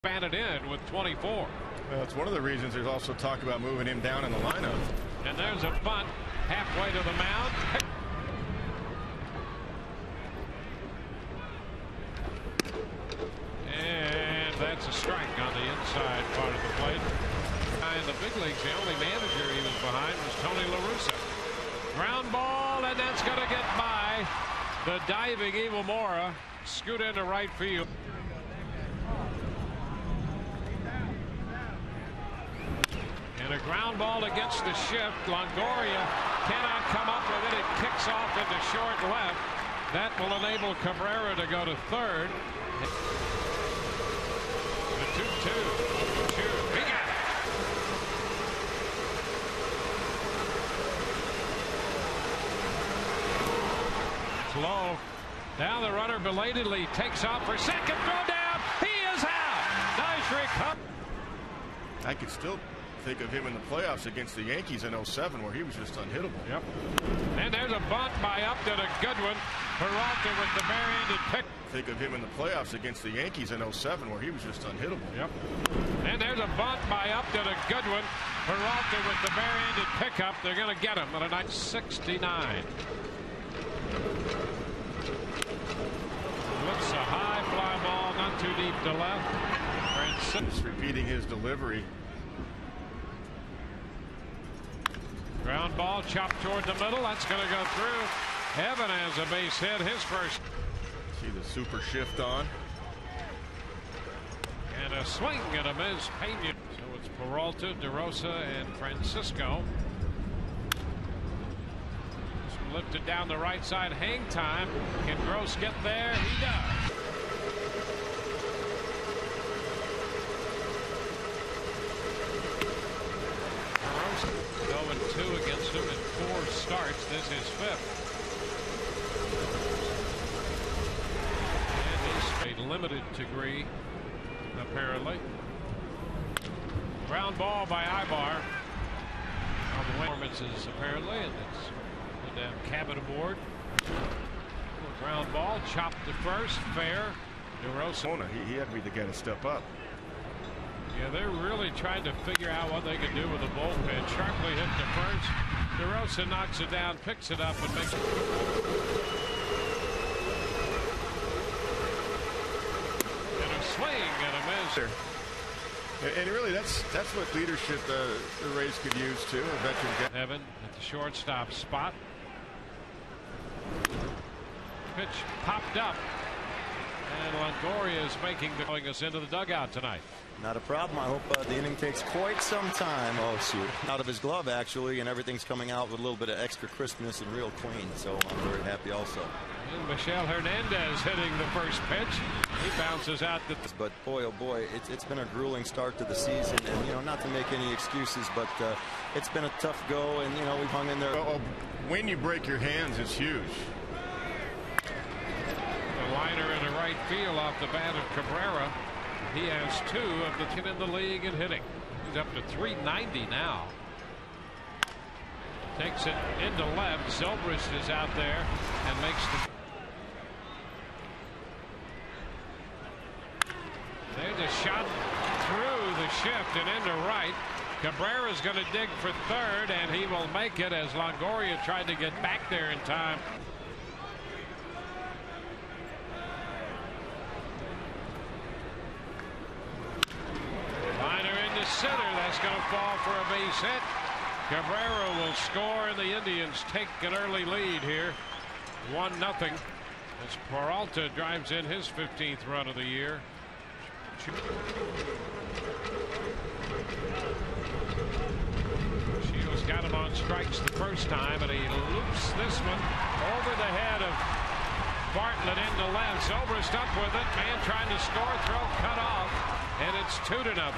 Batted in with 24. Well, it's one of the reasons there's also talk about moving him down in the lineup. And there's a bunt halfway to the mound. And that's a strike on the inside part of the plate. In the big leagues, the only manager he was behind was Tony La Russa. Ground ball, and that's going to get by the diving Evil Mora. Scoot into right field. And a ground ball against the shift. Longoria cannot come up with it. It kicks off into short left. That will enable Cabrera to go to third. The 2-2. He got it. It's low. Now the runner belatedly takes off for second. Throw down. He is out. Nice recovery. I could still think of him in the playoffs against the Yankees in 07 where he was just unhittable. Yep. And there's a bunt by Upton, a good one. Peralta with the bare-handed pick. Think of him in the playoffs against the Yankees in 07 where he was just unhittable. Yep. And there's a bunt by Upton, a good one. Peralta with the bare-handed pickup. They're going to get him at a nice 69. Looks a high fly ball, not too deep to left. Just repeating his delivery. Ground ball chopped toward the middle. That's going to go through. Evan has a base hit, his first. See the super shift on. And a swing and a miss. Pena. So it's Peralta, DeRosa, and Francisco. Lifted down the right side. Hang time. Can Gross get there? He does. DeRosa 0-2 against him in 4 starts. This is 5th. And he's a limited degree, apparently. Ground ball by Ibar. On the performances, apparently, and it's cabin aboard. Ground ball chopped to first, fair. DeRosa. He had me to get a step up. Yeah, they're really trying to figure out what they can do with the bullpen. Sharply hit to first. DeRosa knocks it down, picks it up, and makes it. And a swing and a miss. And really, that's what leadership the Rays could use too. A veteran guy. Evan at the shortstop spot. Pitch popped up, and Longoria is going us into the dugout tonight. Not a problem. I hope the inning takes quite some time. Oh, shoot. Out of his glove, actually, and everything's coming out with a little bit of extra crispness and real clean. So I'm very happy also. And Michel Hernandez hitting the first pitch. He bounces out. But boy, oh boy, it's been a grueling start to the season. And, you know, not to make any excuses, but it's been a tough go. And, you know, we've hung in there. When you break your hands, it's huge. The liner in the right field off the bat of Cabrera. He has 2 of the 10 in the league in hitting. He's up to 390 now. Takes it into left. Zobrist is out there and makes the. There's a shot through the shift and into right. Cabrera's going to dig for third, and he will make it as Longoria tried to get back there in time. Liner into center. That's going to fall for a base hit. Cabrera will score, and the Indians take an early lead here. 1-0 as Peralta drives in his 15th run of the year. Shields got him on strikes the first time, and he loops this one over the head of Bartlett into left. Zobrist up with it. Man trying to score. Throw cut off, and it's 2-0.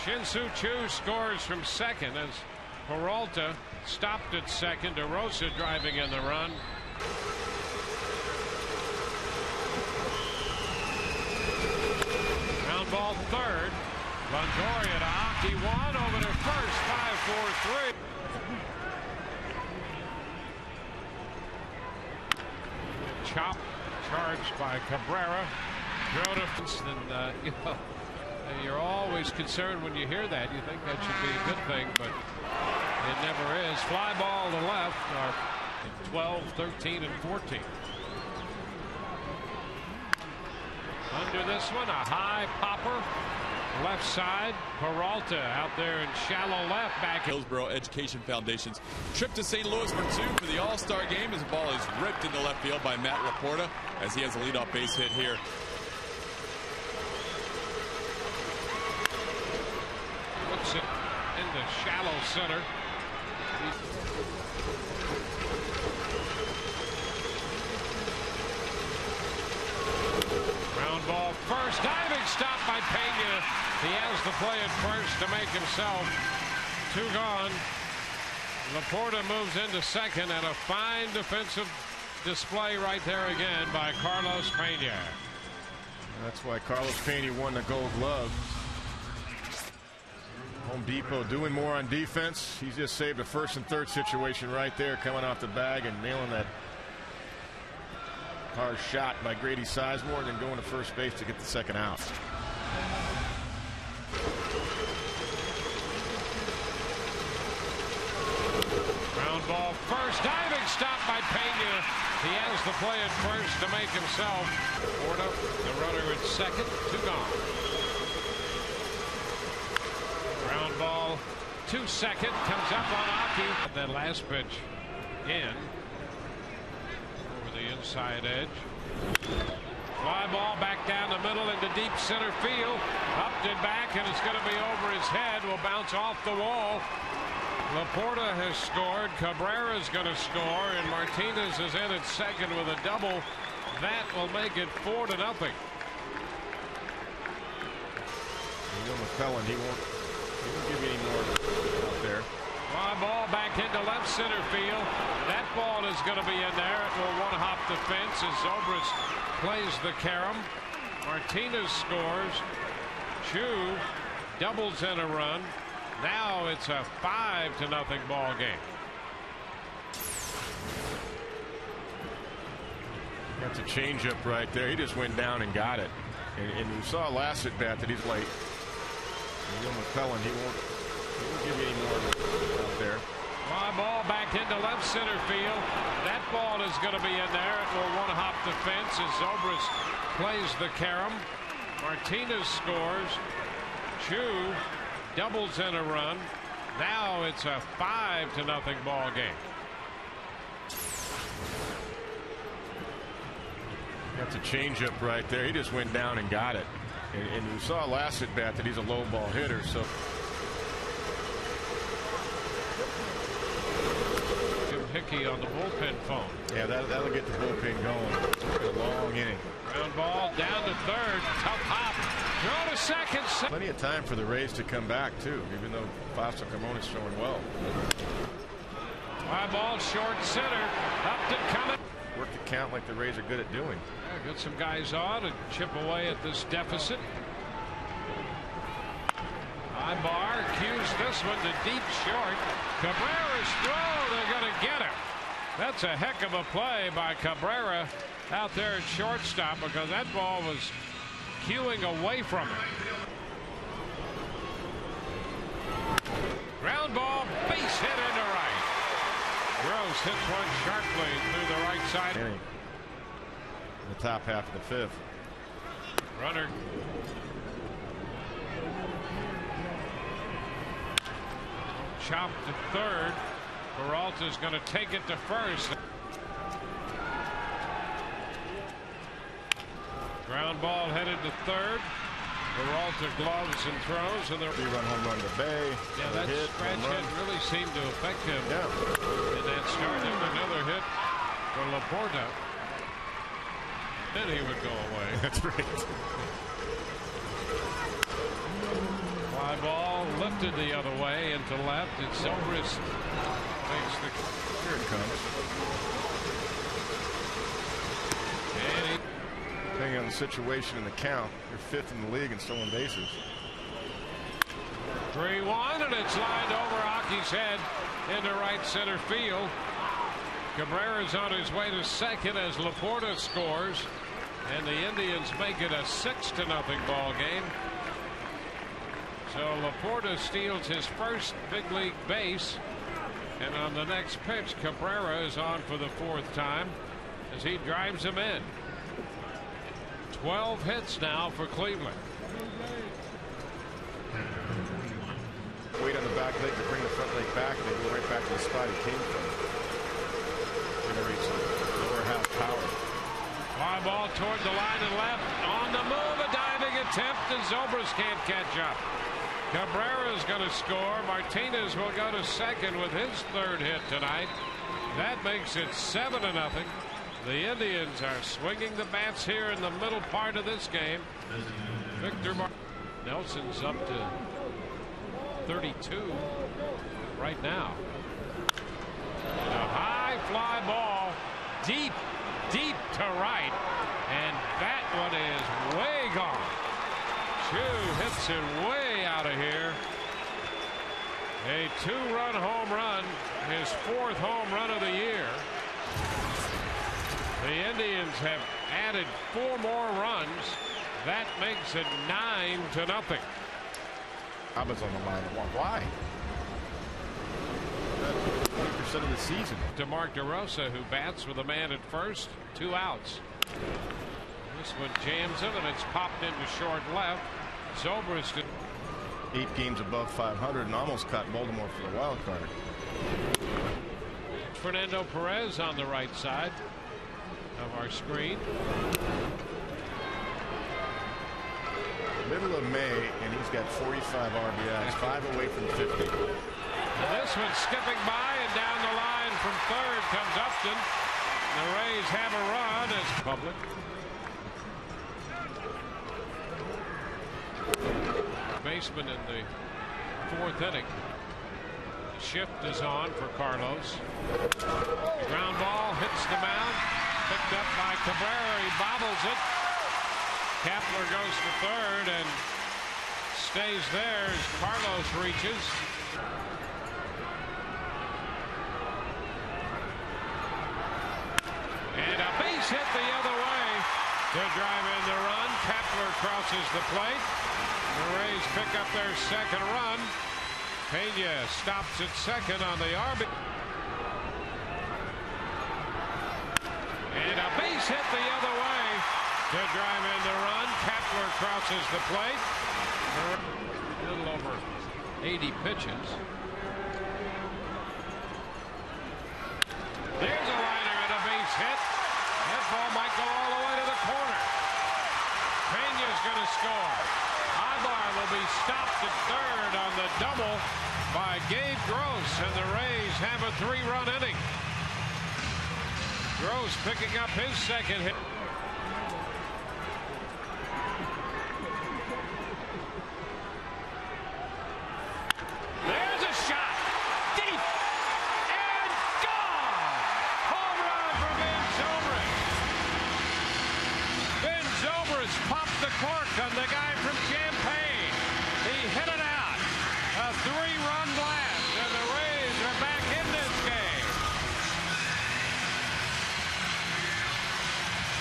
Shin-Soo Choo scores from second as Peralta stopped at second. DeRosa driving in the run. Ground ball third. Longoria to Aki. 1 over to first. 5-4-3. Chop charged by Cabrera. throw to, and you're always concerned when you hear that. You think that should be a good thing, but it never is. Fly ball to left. 12, 13, and 14. Under this one, a high popper. Left side, Peralta out there in shallow left back. Hillsborough Education Foundation's trip to St. Louis for 2 for the All-Star game as the ball is ripped into left field by Matt Laporta as he has a leadoff base hit here. Puts it into shallow center. Ground ball first, diving stop by Pena. He has the play at first to make himself 2 gone. Laporta moves into second, and a fine defensive display right there again by Carlos Pena. That's why Carlos Pena won the Gold Glove. Home Depot doing more on defense. He's just saved a first and third situation right there, coming off the bag and nailing that hard shot by Grady Sizemore, and then going to first base to get the second out. Ground ball first, diving stop by Pena. He has the play at first to make himself. Porta, the runner at second, 2 gone. Ground ball to second, comes up on Aki. That last pitch in over the inside edge. Fly ball back down the middle into deep center field. Up and back, and it's going to be over his head. Will bounce off the wall. Laporta has scored. Cabrera's going to score, and Martinez is in at second with a double. That will make it 4-0. McClellan, he won't give you any more out there. Fly ball back into left center field. That ball is going to be in there. It will one-hop the fence as Zobrist plays the carom. Martinez scores. Chu doubles in a run. Now it's a 5-0 ball game. That's a changeup right there. He just went down and got it. And you saw last at bat that he's late. McClellan, he won't give you any more out there. Fly ball back into left center field. That ball is going to be in there. It will one-hop the fence as Zobrist plays the carom. Martinez scores. Chu doubles in a run. Now it's a 5-0 ball game. That's a changeup right there. He just went down and got it. And you saw last at bat that he's a low ball hitter. So Jim Hickey on the bullpen phone. yeah, that'll get the bullpen going. A long inning. Ground ball down to third. Tough hop. Throw to second. Plenty of time for the Rays to come back too, even though Fausto Carmona's showing well. Fly ball short center. Upton coming. Work the count like the Rays are good at doing. Yeah, get some guys on and chip away at this deficit. High bar cues this one to deep short. Cabrera's throw. They're going to get him. That's a heck of a play by Cabrera out there at shortstop, because that ball was cueing away from him. Ground ball, base hit into right. Gross hits one sharply through the right side. Inning. In the top half of the fifth. Runner. Chopped to third. Peralta's going to take it to first. Ground ball headed to third. Peralta gloves and throws, and the Three-run home run to Bay. Yeah, that scratch hit really seemed to affect him. Yeah. And that started another hit for Laporta. Then he would go away. That's right. Fly ball lifted the other way into left. It's Zobrist makes the. Here it comes. And he. Depending on the situation and the count, you're fifth in the league in stolen bases. 3-1, and it's lined over Aki's head into right center field. Cabrera's on his way to second as Laporta scores. And the Indians make it a 6-0 ball game. So Laporta steals his first big league base. And on the next pitch, Cabrera is on for the 4th time as he drives him in. 12 hits now for Cleveland. Weight on the back leg to bring the front leg back, and they go right back to the spot he came from. Generates lower half power. Fly ball toward the line and left. On the move, a diving attempt, and Zobrist can't catch up. Cabrera is going to score. Martinez will go to second with his 3rd hit tonight. That makes it 7-0. The Indians are swinging the bats here in the middle part of this game. Nelson's up to 32 right now. And a high fly ball deep to right, and that one is way gone. Chu hits it way out of here. A 2-run home run, his 4th home run of the year. The Indians have added 4 more runs. That makes it 9-0. Aba's on the line. Why? 20% of the season. To Mark DeRosa, who bats with a man at first, 2 outs. This one jams him, and it's popped into short left. Zobrist 8 games above 500 and almost caught Baltimore for the wild card. Fernando Perez on the right side of our screen. Middle of May, and he's got 45 RBIs, 5 away from 50. And this one skipping by, and down the line from 3rd comes Upton. The Rays have a run as public. Baseman in the 4th inning. The shift is on for Carlos. The ground ball hits the mound. Picked up by Cabrera. He bobbles it. Kapler goes to 3rd and stays there as Carlos reaches. And a base hit the other way to drive in the run. Kapler crosses the plate. The Rays pick up their 2nd run. Pena stops at 2nd on the RB. And a base hit the other way to drive in the run. Kapler crosses the plate. A little over 80 pitches. There's a liner and a base hit. That ball might go all the way to the corner. Pena's going to score. Ibar will be stopped at 3rd on the double by Gabe Gross, and the Rays have a 3-run inning. Gross picking up his 2nd hit. There's a shot. Deep. And gone. Home run for Ben Zobrist. Ben Zobrist popped the cork on the guy from Champaign. He hit it out. A 3-run blast, and the Rays are back in this game.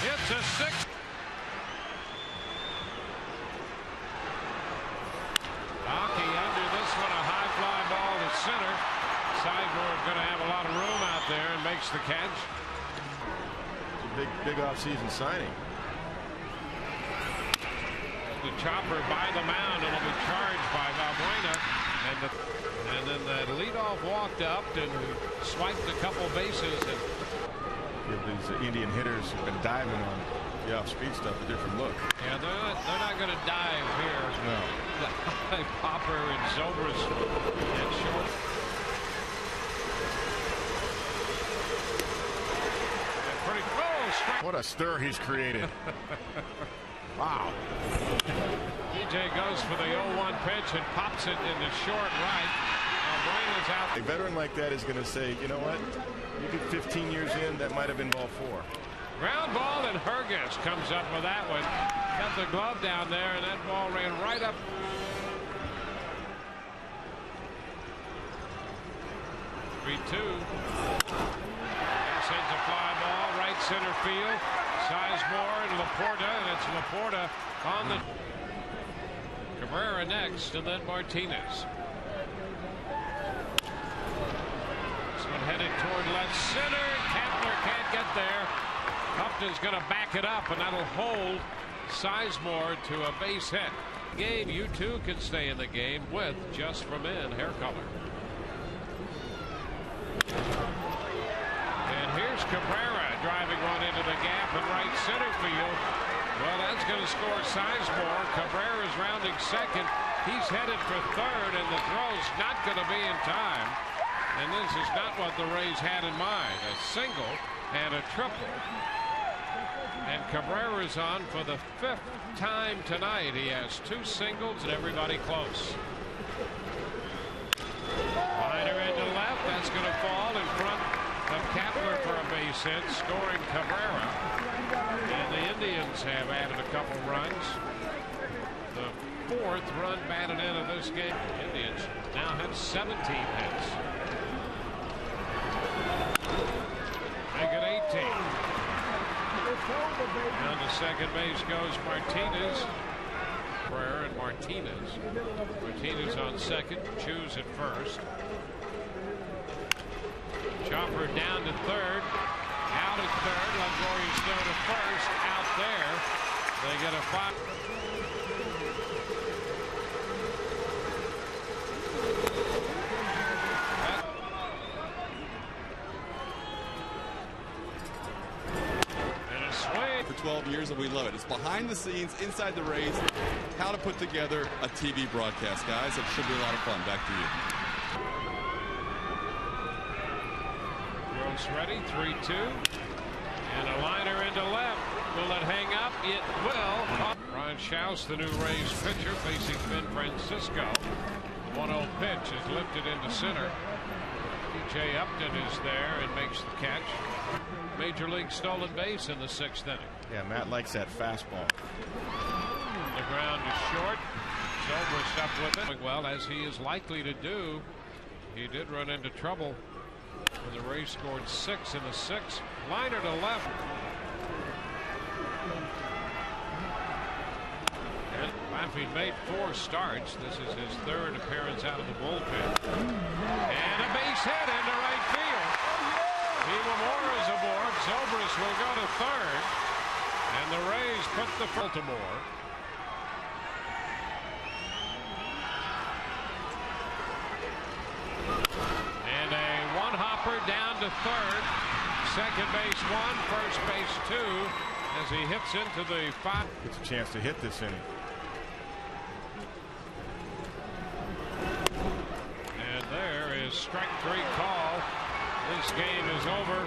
It's a 6. Aki under this one, a high fly ball to center. Sideboard going to have a lot of room out there and makes the catch. It's a big off-season signing. The chopper by the mound, and it'll be charged by Valbuena, and then that leadoff walk to Upton, who swiped a couple bases. And Give these Indian hitters who've been diving on the off-speed stuff a different look. yeah, they're not going to dive here. No. Popper and Zobrist and short. Pretty close. What a stir he's created. Wow. DJ goes for the 0-1 pitch and pops it in the short right. Valbuena's out. A veteran like that is going to say, you know what? You get 15 years in, that might have been ball 4. Ground ball, and Herges comes up with that one. Got the glove down there, and that ball ran right up. Sends a fly ball right center field. Sizemore and Laporta, and it's Laporta on the Cabrera next, and then Martinez. This one headed toward left center. Kepler can't get there. Upton's going to back it up, and that'll hold Sizemore to a base hit. Game, you too can stay in the game with Just for Men hair color. And here's Cabrera driving one into the gap in right center field. Well, that's going to score Sizemore. Cabrera's rounding second. He's headed for third, and the throw's not going to be in time. And this is not what the Rays had in mind. A single and a triple. And Cabrera's on for the 5th time tonight. He has 2 singles and everybody close. Liner into left. That's going to fall in front of Kepler for a base hit, scoring Cabrera. And the Indians have added a couple runs. The 4th run batted in of this game. The Indians now have 17 hits. Make it 18. Down to second base goes Martinez. Cabrera and Martinez. Martinez on second. Choose at first. Chopper down to third. Out at third. Longoria still to first. Out there. They get a 5. And a swing. For 12 years, and we love it. It's behind the scenes, inside the Rays, how to put together a TV broadcast, guys. It should be a lot of fun. Back to you. Ready, 3-2, and a liner into left. Will it hang up? It will. Ryan Schaus, the new Rays pitcher, facing Ben Francisco. 1-0 pitch is lifted into center. P.J. Upton is there and makes the catch. Major League stolen base in the 6th inning. Yeah, Matt likes that fastball. The ground is short. Zobrist up with it. Well, as he is likely to do, he did run into trouble when the Rays scored 6 in the 6th. Liner to left. And Laffey made 4 starts. This is his 3rd appearance out of the bullpen. And a base hit into right field. Imamura is aboard. Zobrist will go to third. And the Rays put the Baltimore. Down to third. Second base 1, first base 2, as he hits into the 5. Gets a chance to hit this inning. And there is strike 3 call. This game is over.